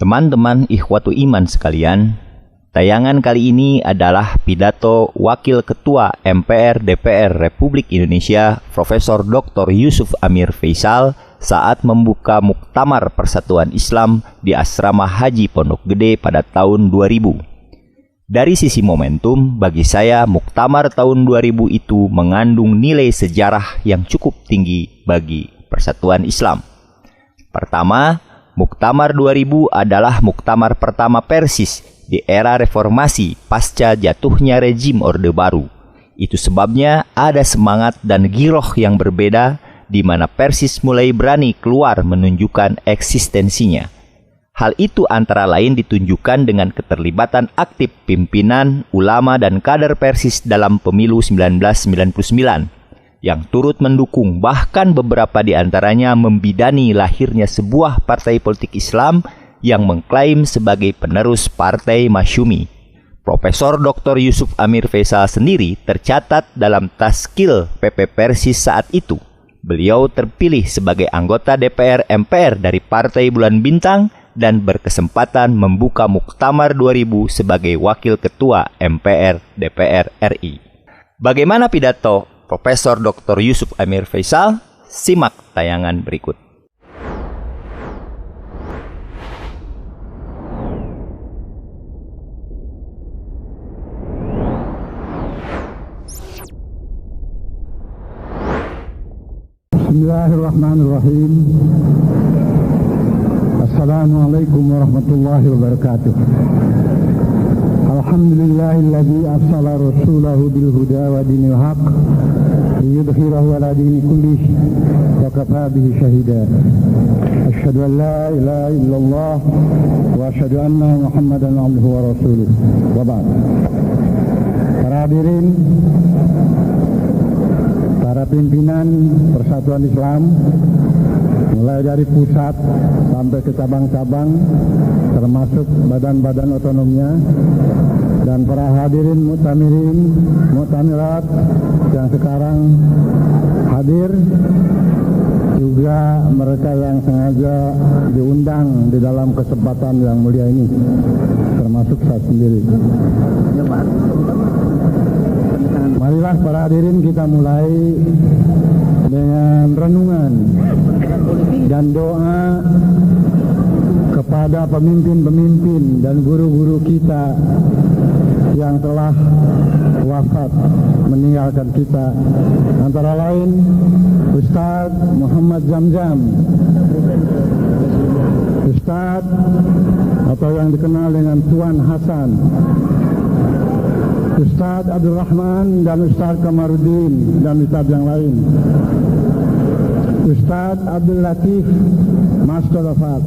Teman-teman ikhwatu iman sekalian, tayangan kali ini adalah pidato Wakil Ketua MPR DPR Republik Indonesia Profesor Dr. Yusuf Amir Faisal saat membuka Muktamar Persatuan Islam di Asrama Haji Pondok Gede pada tahun 2000. Dari sisi momentum, bagi saya Muktamar tahun 2000 itu mengandung nilai sejarah yang cukup tinggi bagi persatuan Islam. Pertama, Muktamar 2000 adalah muktamar pertama Persis di era reformasi pasca jatuhnya rezim Orde Baru. Itu sebabnya ada semangat dan giroh yang berbeda di mana Persis mulai berani keluar menunjukkan eksistensinya. Hal itu antara lain ditunjukkan dengan keterlibatan aktif pimpinan, ulama dan kader Persis dalam pemilu 1999. Yang turut mendukung, bahkan beberapa di antaranya membidani lahirnya sebuah partai politik Islam yang mengklaim sebagai penerus Partai Masyumi. Profesor Dr. Yusuf Amir Faisal sendiri tercatat dalam Taskil PP Persis saat itu. Beliau terpilih sebagai anggota DPR MPR dari Partai Bulan Bintang dan berkesempatan membuka Muktamar 2000 sebagai Wakil Ketua MPR DPR RI. Bagaimana pidato Profesor Dr. Yusuf Amir Faisal? Simak tayangan berikut. Bismillahirrahmanirrahim. Assalamualaikum warahmatullahi wabarakatuh. Alhamdulillahilladzi arsala rasulahu bil huda wa dinil haqq liyudhhirahu ala dini kullih wa kafa bihi shahida. Asyhadu an la ilaha illallah wa asyhadu anna Muhammadan abduhu wa rasuluh. Wa ba'd. Para hadirin, para pimpinan Persatuan Islam, mulai dari pusat sampai ke cabang-cabang, termasuk badan-badan otonomnya, dan para hadirin mu'tamirin, mu'tamirat yang sekarang hadir, juga mereka yang sengaja diundang di dalam kesempatan yang mulia ini, termasuk saya sendiri. Marilah para hadirin kita mulai dengan renungan dan doa kepada pemimpin-pemimpin dan guru-guru kita yang telah wafat meninggalkan kita, antara lain Ustaz Muhammad Zamzam, Ustaz atau yang dikenal dengan Tuan Hasan, Ustaz Abdul Rahman dan Ustaz Kamarudin dan Ustaz yang lain, Ustaz Abdul Latif Mastolafat.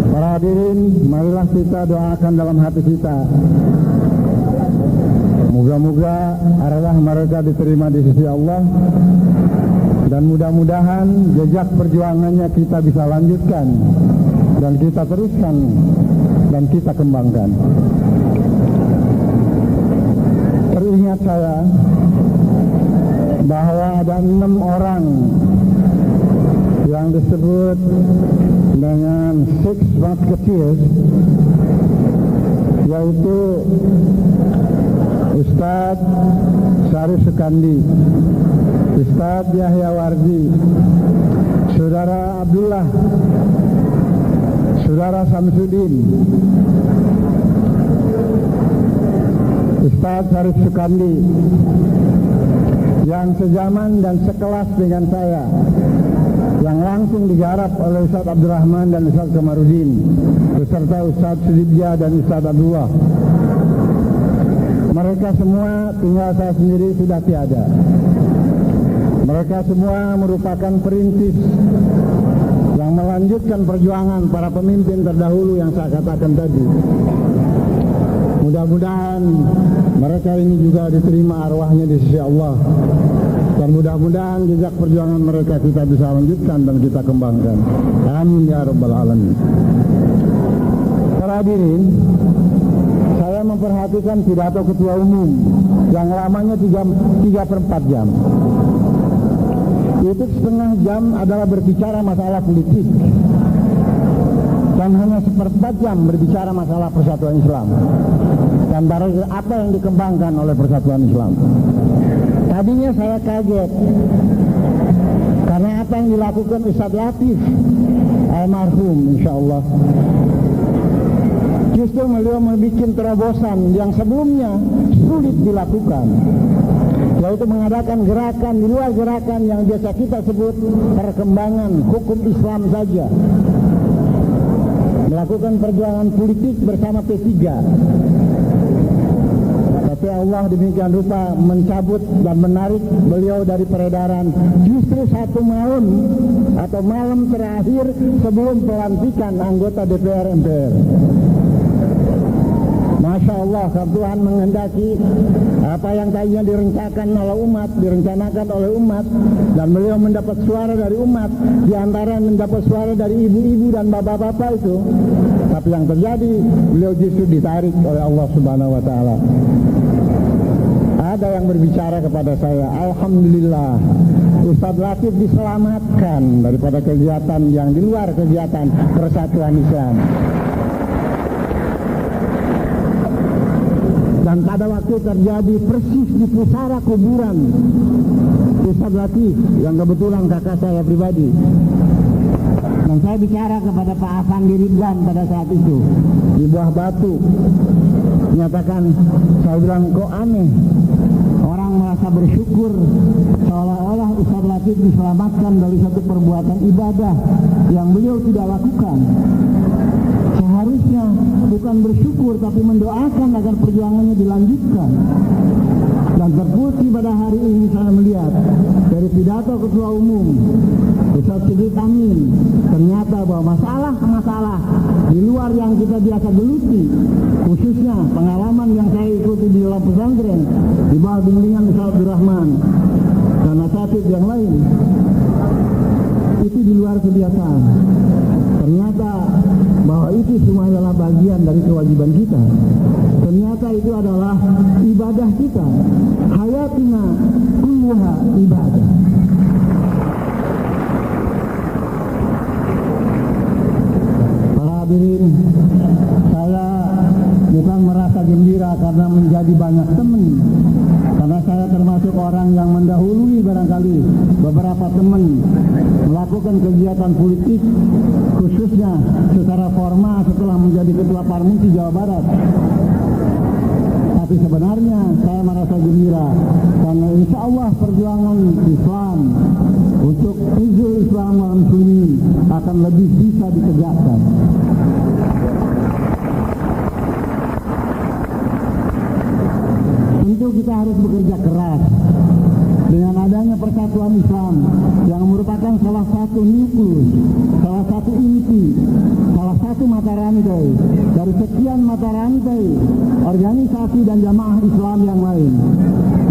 Para hadirin, marilah kita doakan dalam hati kita. Moga-moga arwah mereka diterima di sisi Allah, dan mudah-mudahan jejak perjuangannya kita bisa lanjutkan dan kita teruskan dan kita kembangkan. Teringat saya bahwa ada 6 orang yang disebut dengan Six Musketeers, yaitu Ustaz Syarif Sukandi, Ustaz Yahya Wardi, Saudara Abdullah, Saudara Samsudin, Ustaz Syarif Sukandi, yang sejaman dan sekelas dengan saya, yang langsung digarap oleh Ustaz Abdul Rahman dan Ustaz Kamarudin, beserta Ustaz Sudibja dan Ustaz Abdullah. Mereka semua, tinggal saya sendiri, sudah tiada. Mereka semua merupakan perintis yang melanjutkan perjuangan para pemimpin terdahulu yang saya katakan tadi. Mudah-mudahan mereka ini juga diterima arwahnya di sisi Allah, dan mudah-mudahan jejak perjuangan mereka kita bisa lanjutkan dan kita kembangkan. Amin ya rabbal alamin. Para hadirin, saya memperhatikan pidato ketua umum yang lamanya 3/4 jam. Itu setengah jam adalah berbicara masalah politik. 24 jam berbicara masalah persatuan Islam dan apa yang dikembangkan oleh persatuan Islam. Tadinya saya kaget karena apa yang dilakukan Ustaz Latif almarhum insyaallah. Justru beliau membuat terobosan yang sebelumnya sulit dilakukan, yaitu mengadakan gerakan di luar gerakan yang biasa kita sebut perkembangan hukum Islam saja, melakukan perjuangan politik bersama P3. Tapi Allah demikian rupa mencabut dan menarik beliau dari peredaran justru satu malam atau malam terakhir sebelum pelantikan anggota DPR MPR. Masya Allah, Tuhan menghendaki apa yang tadinya direncanakan oleh umat, dan beliau mendapat suara dari umat, diantara mendapat suara dari ibu-ibu dan bapak-bapak itu. Tapi yang terjadi, beliau justru ditarik oleh Allah Subhanahu Wa Taala. Ada yang berbicara kepada saya, alhamdulillah, Ustaz Latif diselamatkan daripada kegiatan yang di luar kegiatan persatuan Islam. Dan pada waktu terjadi persis di pusara kuburan Ustaz Latif yang kebetulan kakak saya pribadi, dan saya bicara kepada Pak Afandi Ridwan pada saat itu di Buah Batu, menyatakan, saya bilang, kok aneh, orang merasa bersyukur seolah-olah Ustaz Latif diselamatkan dari satu perbuatan ibadah yang beliau tidak lakukan. Seharusnya bukan bersyukur tapi mendoakan agar perjuangannya dilanjutkan. Dan terbukti pada hari ini saya melihat dari pidato Ketua Umum Ustaz Siddiq Amin, ternyata bahwa masalah-masalah di luar yang kita biasa geluti, khususnya pengalaman yang saya ikuti di dalam pesantren di bawah bimbingan Ustaz Abdul Rahman dan asatidz yang lain, itu di luar kebiasaan. Ternyata bahwa itu semua adalah bagian dari kewajiban kita. Ternyata itu adalah ibadah kita. Hayatina kulluha ibadah. Para hadirin, saya bukan merasa gembira karena menjadi banyak teman, karena saya termasuk orang yang mendahului barangkali beberapa teman melakukan kegiatan politik, khususnya secara formal setelah menjadi Ketua Parmusi Jawa Barat. Tapi sebenarnya saya merasa gembira karena insya Allah perjuangan Islam untuk izul Islam wal muslimin akan lebih bisa ditegakkan. Tentu kita harus bekerja keras. Dengan adanya persatuan Islam yang merupakan salah satu nukleus, salah satu inti, salah satu mata rantai dari sekian mata rantai organisasi dan jamaah Islam yang lain,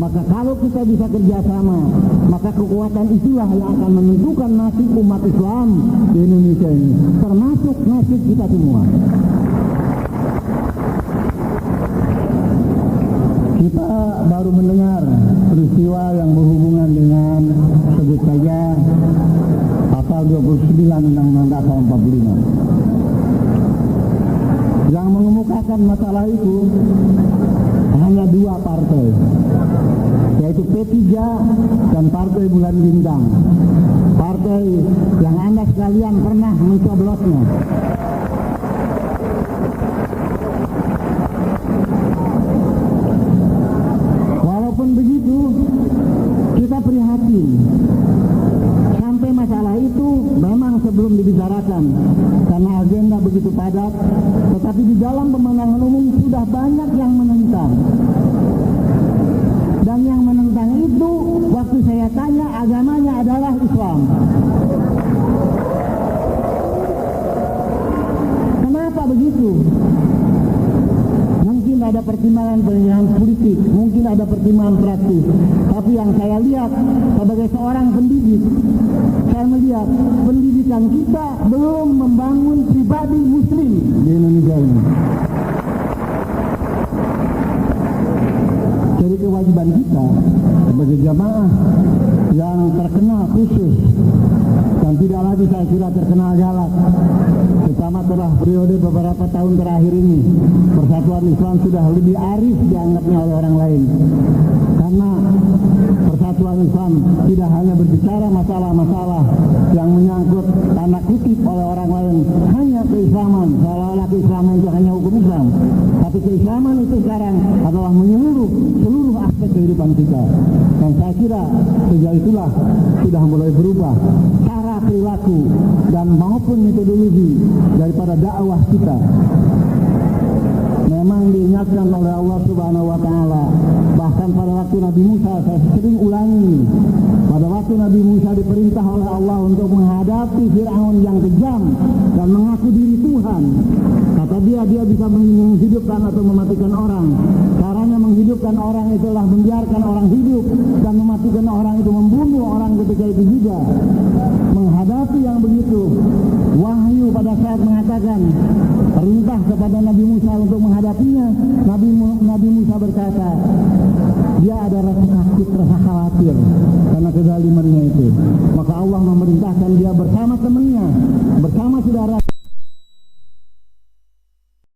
maka kalau kita bisa kerjasama, maka kekuatan itulah yang akan menentukan nasib umat Islam di Indonesia ini, termasuk nasib kita semua. Kita baru mendengar peristiwa yang berhubungan dengan sebut saja pasal 29 Undang-Undang Dasar 45. Yang mengemukakan masalah itu hanya dua partai, yaitu P3 dan Partai Bulan Bintang, partai yang Anda sekalian pernah mencoblosnya. Walaupun begitu, kita prihatin. Sampai masalah itu memang sebelum dibicarakan karena agenda begitu padat, tetapi di dalam pemenangan umum sudah banyak yang menentang. Dan yang menentang itu, waktu saya tanya, agamanya adalah Islam. Kenapa begitu? Mungkin ada pertimbangan politik, mungkin ada pertimbangan praktis. Tapi yang saya lihat sebagai seorang pendidik, saya melihat pendidikan kita belum membangun pribadi muslim di Indonesia ini. Jadi kewajiban kita sebagai jamaah yang terkenal khusus dan tidak lagi saya kira terkenal galak, telah periode beberapa tahun terakhir ini persatuan Islam sudah lebih arif dianggapnya oleh orang lain. Karena persatuan Islam tidak hanya berbicara masalah-masalah yang menyangkut tanda kutip oleh orang lain hanya keislaman, seolah-olah keislaman itu hanya hukum Islam, tapi keislaman itu sekarang adalah menyeluruh seluruh aspek kehidupan kita. Dan saya kira sejak itulah sudah mulai berubah cara perilaku dan maupun metodologi daripada dakwah kita. Memang diingatkan oleh Allah Subhanahu wa Ta'ala. Bahkan pada waktu Nabi Musa, saya sering ulangi, pada waktu Nabi Musa diperintah oleh Allah untuk menghadapi Fir'aun yang kejam dan mengaku diri Tuhan. Kata dia bisa menghidupkan atau mematikan orang. Caranya menghidupkan orang itulah membiarkan orang hidup, dan mematikan orang itu membunuh orang ketika itu juga. Menghadapi yang begitu, wahyu pada saat mengatakan perintah kepada Nabi Musa untuk menghadapinya, Nabi Musa berkata, dia ada rasa takut, rasa khawatir karena kezalimannya itu. Maka Allah memerintahkan dia bersama temannya, bersama saudara